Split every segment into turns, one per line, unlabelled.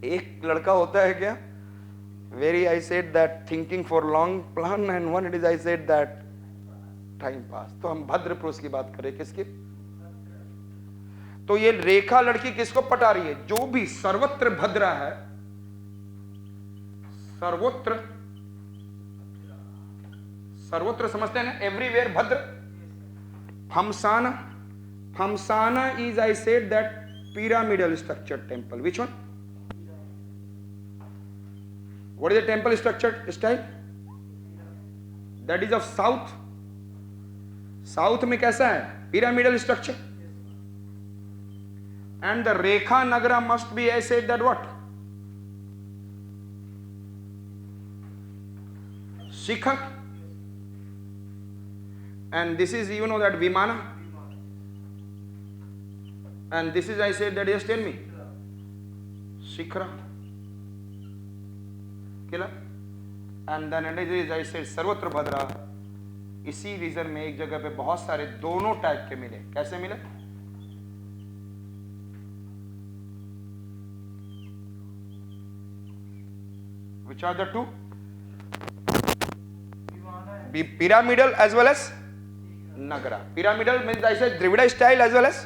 एक लड़का होता है क्या, very I said that thinking for long plan, and one it is I said that time pass. तो हम भद्र पुरुष की बात करें, किसकी? तो ये रेखा लड़की किसको पटा रही है? जो भी सर्वत्र भद्र है, सर्वत्र, सर्वत्र समझते हैं ना, एवरीवेयर भद्र। Phamsana, Phamsana is I said that pyramidal structure temple. Which one? What is the temple structure style? That is of south. South में कैसा है? pyramidal structure. And the Rekha Nagara must be, I said that what? Shikhar. And this is, you know, that Vimana. And this is, I said that, yes, tell me. Shikhra. Kila. And then it is, I said, Sarvatra Bhadra. इसी reason में एक जगह पे बहुत सारे दोनों type के मिले। कैसे मिले? Which are the two? Pyramidal as well as Nagara. Pyramidal means, I said, Dravida style as well as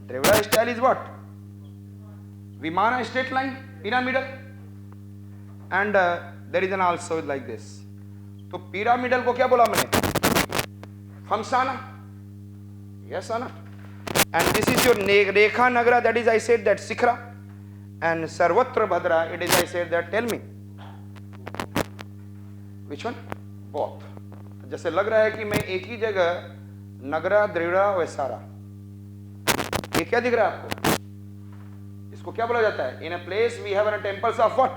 Dravida style is what? Vimana, straight line, pyramidal. And there is an also like this. तो pyramidal को क्या बोला मैंने? Famsana. Yes or not? And this is your Rekha Nagara, that is, I said, that Shikhra. And Sarvatra Bhadra, it is, I said that, tell me. Which one? Both. जैसे लग रहा है कि मैं एक ही जगह नगरा, द्रविड़ा, वैसारा, ये क्या दिख रहा है आपको? इसको क्या बोला जाता है? In a place we have temples of what?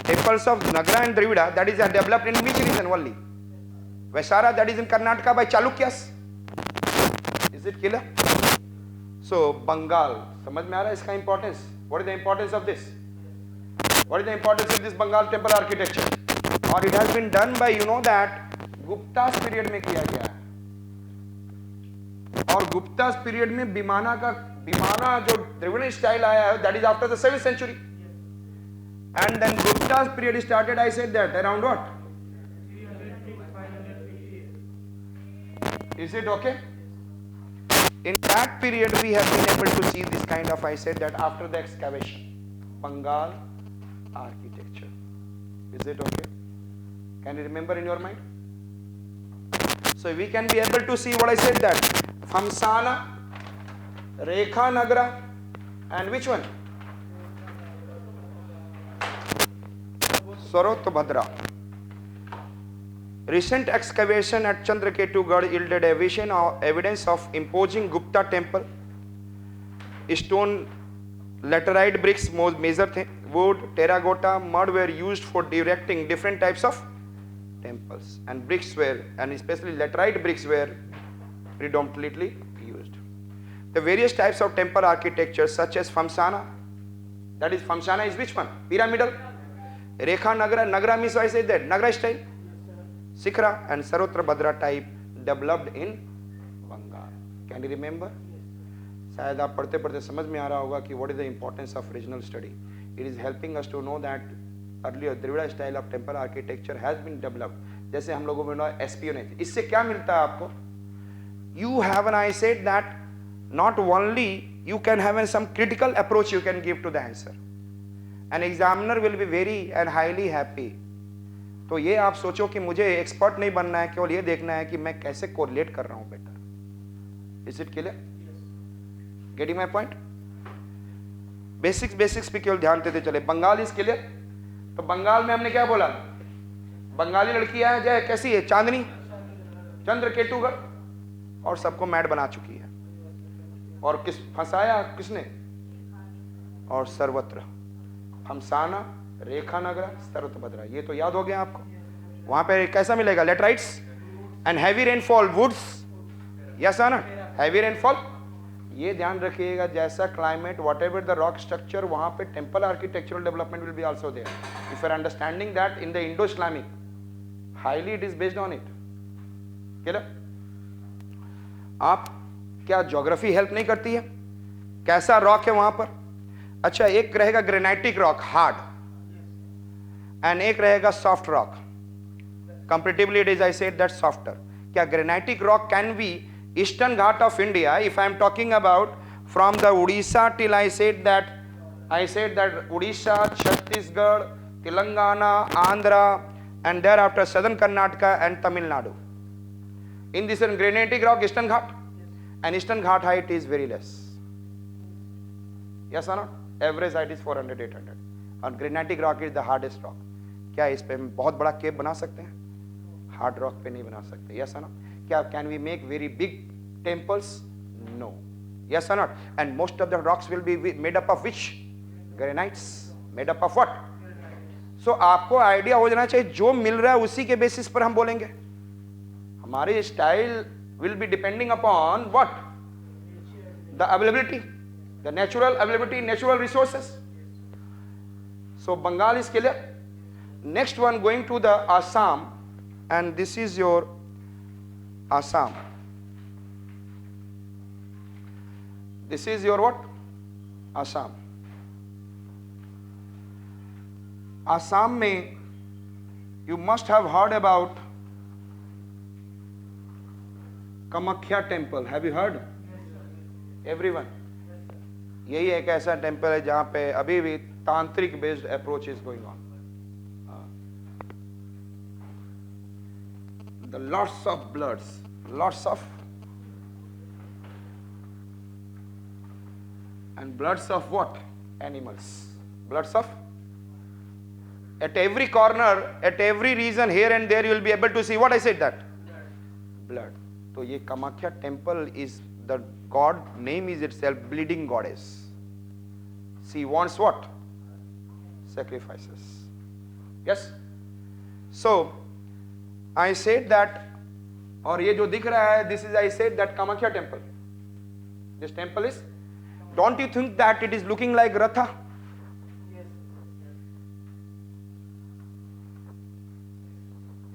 Temples of Nagara and Dravida, that is developed in which region only? Vaisara, that is in Karnataka by Chalukyas. Is it clear? So Bengal, समझ में आ रहा है इसका importance? What is the importance of this? What is the importance of this Bengal temple architecture? Or it has been done by, you know, that Gupta's period में किया गया है। और Gupta's period में विमाना जो Dravida style आया है, that is after the 7th century. And then Gupta's period started, I said that, around what? Is it okay? In that period we have been able to see this kind of, I said that, after the excavation, Bengal architecture. Is it okay? Can you remember in your mind? So we can be able to see what I said that, Famsana, Rekha Nagara, and which one? Sarvatra. Recent excavation at Chandraketugarh yielded evidence of imposing Gupta temple. Stone, laterite bricks major थे, wood, terracotta, mud were used for erecting different types of temples, and bricks were, and especially laterite bricks were predominantly used. The various types of temple architecture such as Famsana, that is, Famsana is which one? Pyramidal. Rekha Nagara, Nagara means, I say that, Nagara style. Shikhra and Sarvatra Bhadra type developed in Bengal. Can you remember? शायद आप पढ़ते पढ़ते समझ में आ रहा होगा कि what is the importance of regional study. It is helping us to know that earlier Dravida style of temple architecture has been developed. जैसे हम लोगों में espionage. इससे क्या मिलता है आपको? You have, and I said that, not only you can have some critical approach you can give to the answer. An examiner will be very and highly happy. तो ये आप सोचो कि मुझे एक्सपर्ट नहीं बनना है, केवल ये देखना है कि मैं कैसे कोरिलेट कर रहा हूं better. Is it clear? Getting my point? Basics पे केवल ध्यान देते चले। Bengal is clear? तो बंगाल में हमने क्या बोला? बंगाली लड़कियां है जय कैसी है? चांदनी, चंद्रकेतुगढ़, और सबको मैड बना चुकी है। और किस फंसाया किसने? और सर्वत्र, हमसाना, रेखा नगरा, सर्वत्र भद्रा, ये तो याद हो गया आपको। वहां पे कैसा मिलेगा? Laterites and heavy rainfall, woods, yes ना, हैवी रेनफॉल। ये ध्यान रखिएगा, जैसा climate, whatever the rock structure, वहां पे temple architectural development will be also there. If you are understanding that in the Indo Islamic, highly it is based on it. Clear? आप क्या geography help नहीं करती है? कैसा rock है वहां पर? अच्छा, एक रहेगा ग्रेनाइटिक रॉक हार्ड, एंड एक रहेगा soft rock. Comparatively it is, I said that softer. क्या granitic rock can be eastern Ghat of India? If I am talking about from the Orissa till I said that Orissa, Chhattisgarh, Telangana, Andhra, and thereafter southern Karnataka and Tamil Nadu. In this granitic rock, Eastern Ghat, and Eastern Ghat height is very less. Yes or not? Average height is 400, 800. And granitic rock is the hardest rock. क्या इस पे हम बहुत बड़ा केव बना सकते हैं? Hard rock पे नहीं बना सकते. Yes or not? क्या can we make very big temples? No. Yes or not? And most of the rocks will be made up of which? Granites. Made up of what? So आपको idea हो जाना चाहिए, जो मिल रहा है उसी के बेसिस पर हम बोलेंगे. हमारी style will be depending upon what? The availability, the natural availability, natural resources. So Bengal is clear. Next one going to the Assam, and this is your Assam. This is your what? Assam. Assam में you must have heard about Kamakhya temple. Have you heard? Everyone. यही एक ऐसा temple है जहां पे अभी भी तांत्रिक based approach is going on. The lots of bloods, lots of, and bloods of what? Animals. Bloods of, at every corner, at every region, here and there you will be able to see what I said, that blood. So ये Kamakhya temple is, the god name is itself bleeding goddess. She wants what? Sacrifices. Yes. So I said that, और ये जो दिख रहा है, this is, I said that Kamakhya temple. This temple is, don't you think that it is looking like Ratha?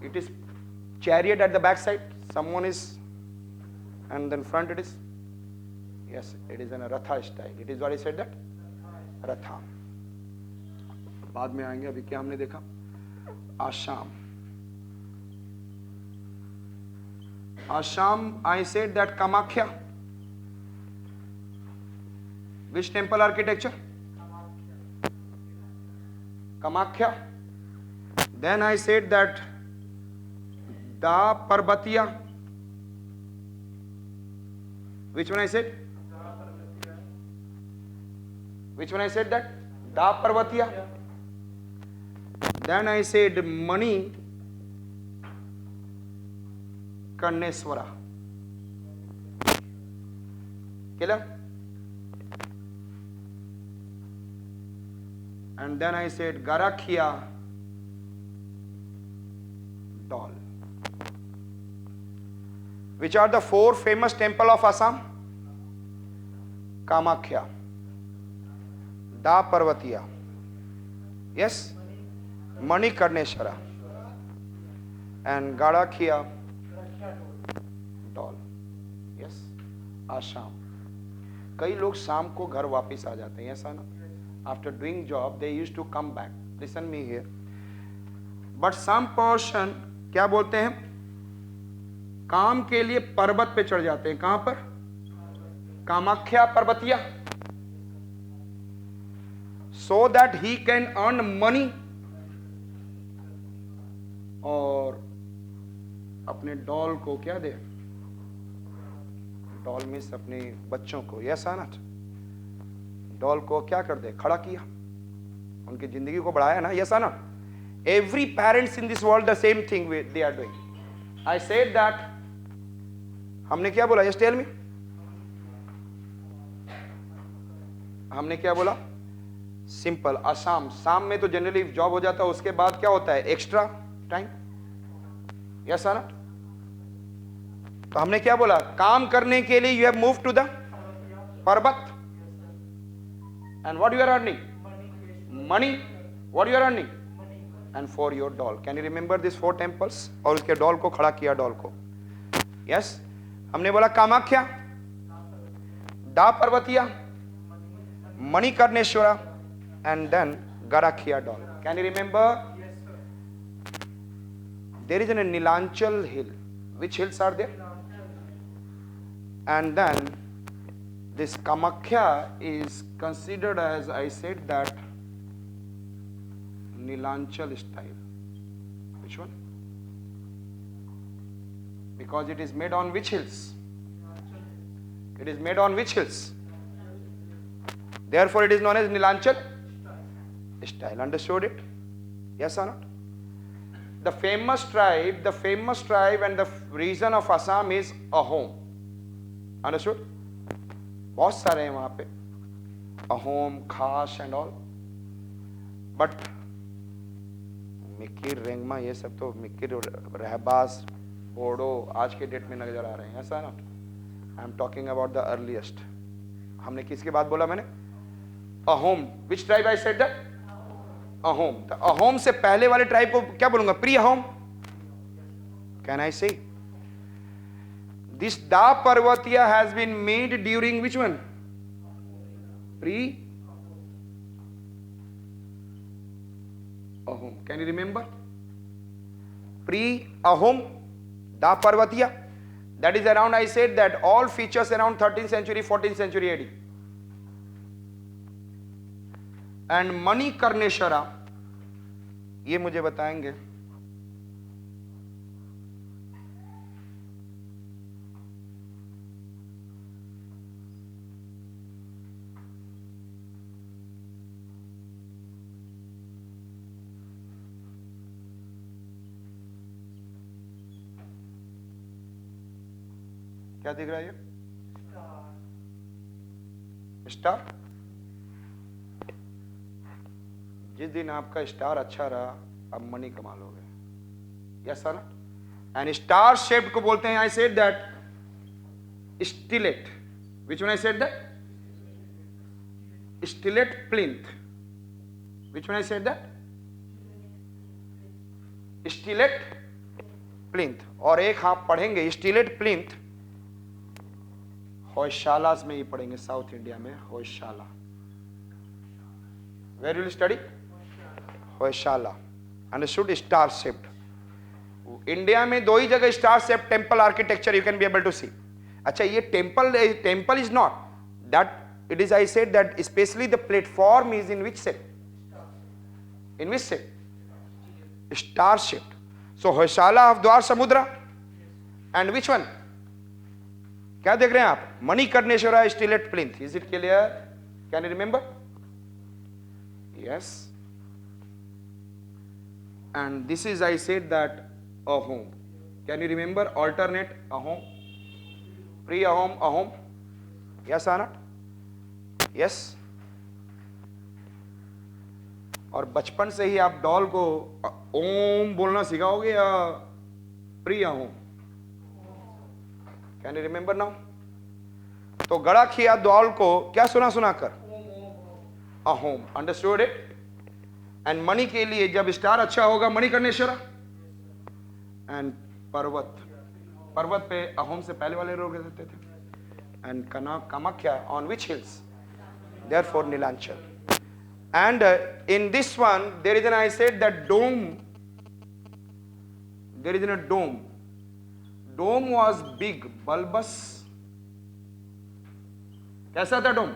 It is chariot at the back side, someone is, and then front it is, yes, it is in a Ratha style. It is what I said, that Ratha. बाद में आएंगे. अभी क्या हमने देखा? Assam. Assam, I said that Kamakhya. Which temple architecture? Kamakhya. Then I said that Da Parvatiya. Which one I said? Which one I said that? Da Parvatiya. Then I said Mani Karneswara. Clear? And then I said Garakhia doll. Which are the four famous temple of Assam? Kamakhya, Da Parvatiya, yes, Manikarneshwara, and Garakhia doll. Yes, Assam. कई लोग शाम को घर वापस आ जाते हैं, ऐसा ना? After doing job, they used to come back. Listen me here. But some person क्या बोलते हैं? काम के लिए पर्वत पे चढ़ जाते हैं. कहां पर? Kamakhya Parvatiya. So that he can earn money, और अपने डॉल को क्या दे? डॉल मीन्स अपने बच्चों को. Yes are not? डॉल को क्या कर दे? खड़ा किया, उनकी जिंदगी को बढ़ाया ना. Yes are not? Every parents in this world the same thing they are doing. I said that. हमने क्या बोला? Just tell me. हमने क्या बोला? सिंपल. असम, शाम में तो जनरली जॉब हो जाता है, उसके बाद क्या होता है? Extra time. Yes are not? तो हमने क्या बोला? काम करने के लिए you have move to the पर्वत. And what you are earning? Money. What you are earning? And for your doll. Can you remember this 4 temples? और उसके डॉल को खड़ा किया, डॉल को. यस, हमने बोला कामाख्या, दा Parvatiya, Manikarneshwara, and then Garakhia Dal. Can you remember? There is a Nilanchal hill. Which hills are there? And then this Kamakhya is considered as, I said, that Nilanchal style. Which one? Because it is made on which hills? It is made on which hills? Therefore it is known as Nilanchal style. Understood it? Yes or not? The famous tribe and the region of Assam is Ahom. Understood? बहुत सारे हैं वहाँ पे, Ahom, Khas and all. But Mikir, Rengma, ये सब तो मिकिर, रहबास, बोडो आज के डेट में नजर आ रहे हैं. ऐसा ना? आई am talking about the earliest. हमने किसकी बात बोला मैंने? Ahom. Which tribe I said that? Ahom. तो अहोम से पहले वाले ट्राइब को क्या बोलूंगा? Pre Ahom. Can I say? This the Parvatiya has been made during which one? Pre Ahom. Can you remember? Pre Ahom, the Parvatiya. That is around, I said that all features around 13th century, 14th century AD. And Manikarneshwara, ये मुझे बताएंगे. क्या दिख रहा है ये? Star. जिस दिन आपका स्टार अच्छा रहा, अब मनी कमा लोगे. Yes sir. And star shaped को बोलते हैं, आई said that stellate. Which one I said that? Stellate plinth. Which one I said that? Stellate plinth. और एक आप पढ़ेंगे स्टिलेट प्लिंथ होयशाला में ही पढ़ेंगे, साउथ इंडिया में Hoysala. Where will study? Hoysala. Understood? Star shaped. India में दो ही जगह star shaped temple architecture you can be able to see. अच्छा, ये temple is not that, it is, I said that specially the platform is in which shape? In which shape? Star shaped. So Hoysala of Dwarasamudra. And which one? क्या देख रहे हैं आप? Manikarneshwara stellate plinth. Is it clear? Can you remember? Yes. And this is, I said that Ahom. Can you remember? Alternate Ahom, pre Ahom, Ahom. Yes are not? Yes. और बचपन से ही आप doll को ओम बोलना सिखाओगे या pre Ahom? Can you remember now? तो गड़ाखिया द्वाल को क्या सुना कर? अहोम. Understood it? एंड मणि के लिए जब स्टार अच्छा होगा मणिकर्णेश्वरा. एंड पर्वत पे अहोम से पहले वाले लोग रहते थे. And Kamakhya on which hills? Therefore Nilanchal. And in this one there is an, I said that dome. There is an dome. Dome was big, bulbous. कैसा था डोम?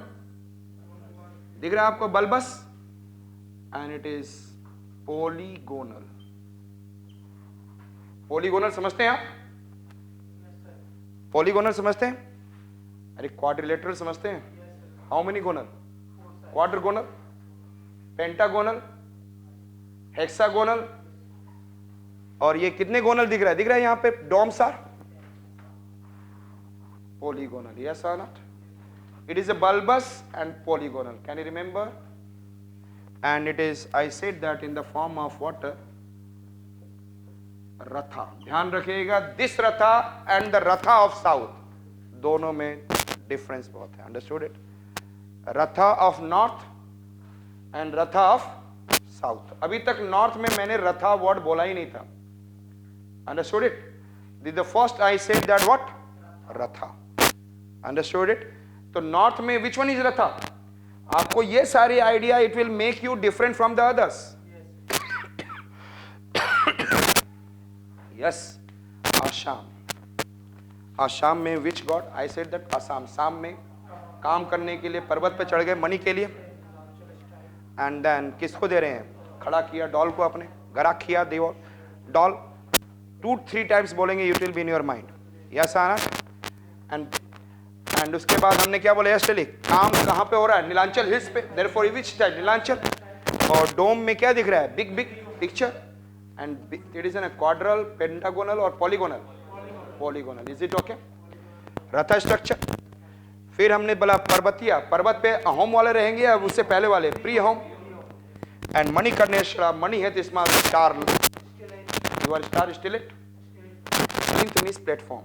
दिख रहा है आपको? bulbous. And it is polygonal. Polygonal समझते हैं आप? Polygonal समझते हैं? अरे quadrilateral समझते हैं? How many gonal? Quadrigonal, pentagonal, hexagonal. और ये कितने गोनल दिख रहा है? दिख रहा है यहां पे domes are polygonal. Yes or not? It is a bulbous and polygonal. Can you remember? And it is, I said that in the form of what? Ratha. ध्यान रखिएगा, this Ratha and the Ratha of South, दोनों में difference बहुत है. Understood it? Ratha of North and Ratha of South. अभी तक North में मैंने Ratha word बोला ही नहीं था. Understood it? The first I said that what? Ratha. Understood it? तो नॉर्थ में विच वन इज रथा? आपको ये सारे idea, it will make you different from the others. Yes. Assam. Assam में which god? I said that Assam. शाम में काम करने के लिए पर्वत पे चढ़ गए मनी के लिए. एंड देन किसको दे रहे हैं? खड़ा किया डॉल को अपने, गरा किया देव डॉल. 2-3 टाइम्स बोलेंगे, it will be in your mind. Yes आना. एंड उसके बाद हमने क्या बोला? यस टेली. काम कहाँ पे हो रहा है? नीलांचल हिल्स पे. Therefore which type? नीलांचल. और डोम में क्या दिख रहा है? Big big picture. And it is an quadral, pentagonal और polygonal. Polygonal. Is it okay? Ratha structure. फिर हमने बोला पर्वतिया. पर्वत पे अहोम वाले रहेंगे या उससे पहले वाले? प्री अहोम. एंड मणिकर्णेश्वर. मणि है तो star. Your star still it. Plinth means platform.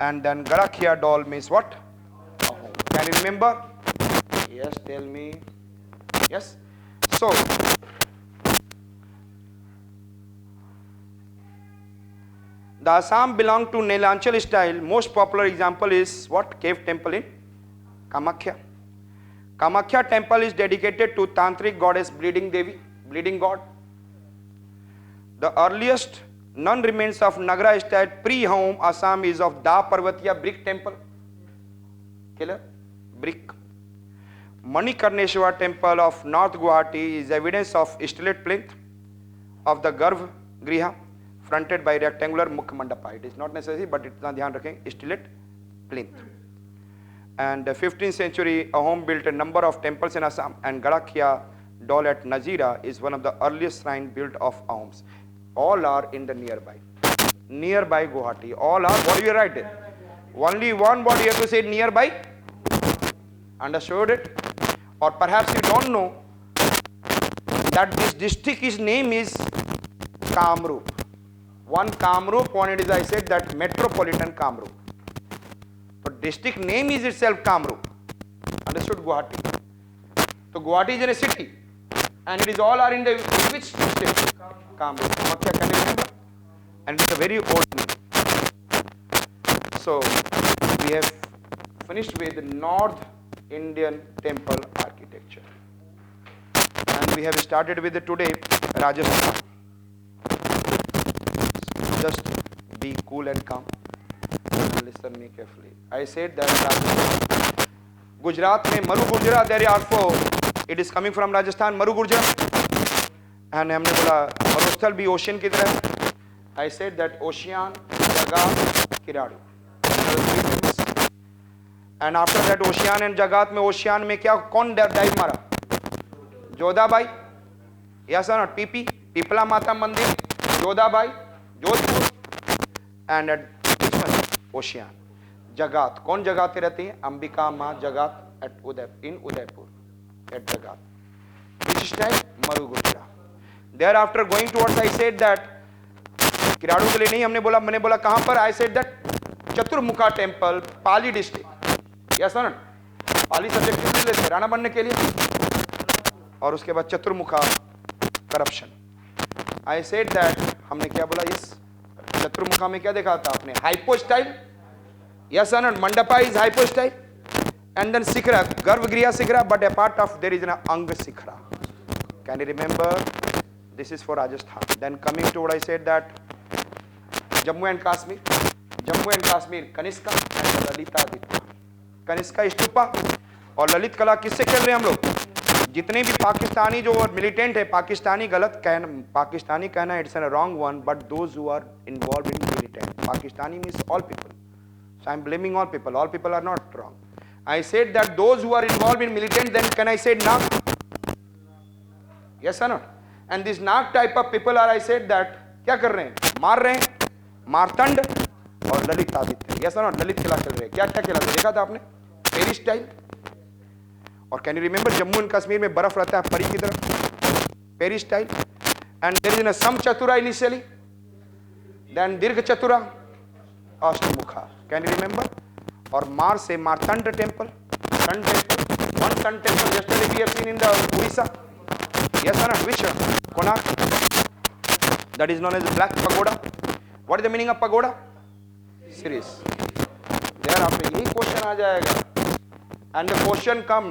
And then Garakhia doll means what? Ahom. Can you remember? Yes, tell me. Yes. So the Assam belong to Neelanchal style. Most popular example is what? Cave temple in Kamakhya. Kamakhya temple is dedicated to Tantric goddess Bleeding Devi, bleeding god. The earliest known remains of Nagara style pre-home Assam is of Da Parvatiya brick temple. Killer brick. Manikarneshwar temple of North Guwahati is evidence of stilted plinth of the Garbh Griha fronted by rectangular Mukh Mandapa. It is not necessary, but इतना ध्यान रखें, stilted plinth. And the 15th century Ahom built a number of temples in Assam, and Garakhia doll at Nazira is one of the earliest shrine built of Ahoms. All are in the nearby Guwahati. All are, what do you write there? Only one word you have to say, nearby. Understood it? Or perhaps you don't know that this district's name is Kamrup. One Kamrup, one it is, I said that metropolitan Kamrup. But district name is itself Kamrup. Understood? Guwahati. So Guwahati is in a city, and it is all are in the which district? Kamrup. Kamakhya, can you remember? And it's a very old name. So we have finished with the North Indian temple architecture, and we have started with today Rajasthan. Just be cool and calm and listen me carefully. I said that Rajasthan, Gujarat में Maru Gurjara, there are four. It is coming from Rajasthan, Maru Gurjara. And हमने बोला मरुस्थल भी ocean की तरह है. I said that ocean, Jagat, Kiradu. And after that ocean and Jagat में ocean में क्या कौन डाइव मारा? जोधाबाई. Yes or not? पीपी, Pipla Mata Mandir, Jodha Bai, Jodhpur. And at ocean, Jagat. कौन जगाते रहती है? अंबिका माँ जगात at Udaipur at Jagat. Which time? Maru Gurjara. Thereafter going towards, I said that Kiradu के लिए नहीं हमने बोला, मैंने बोला कहां पर? I said that Chaturmukha temple, Pali district. Yes sir, Pali subject ले लेते राणा बनने के लिए. और उसके बाद Chaturmukha corruption. I said that हमने क्या बोला? इस चतुर्मुखा में क्या देखा था आपने? Hypo style. Yes sir, mandapa is hypo style. And then Sikhara, Garbhagriha Sikhara, but a part of there is an Anga Sikhara. Can you remember? This is for Rajasthan. Then coming to what I said that Jammu and Kashmir, Kanishka and Lalitaditya. Kanishka stupa और ललित कला किससे खेल रहे हैं हम लोग? जितने भी पाकिस्तानी जो मिलिटेंट है, पाकिस्तानी गलत कहना, पाकिस्तानी कहना it's a wrong one, but those who are involved in militant. Pakistani means all people. So I am blaming all people. All people are not wrong. I said that those who are involved in militant, then can I say Nag? Yes or not? And this Nag type of people are, I said that क्या कर रहे हैं? मार रहे हैं. मारतंड और Lalit Aditya. Yes or not? Lalit खिला खेल रहे हैं. क्या क्या खिला देखा था आपने? पेरी स्टाइल. और can you remember Jammu and Kashmir में बर्फ रहता है परी की तरह, पेरी style. And there is a some चतुरा इनिशियली, देन दीर्घ चतुरा, अष्टमुखा. Can you remember? और मार से Martand temple, sun temple, one sun temple yesterday we have seen in the Odisha. Yes or not? Which one? Konark. That is known as black pagoda. What is the meaning of pagoda? Series. Thereafter यही question आ जाएगा. And the question come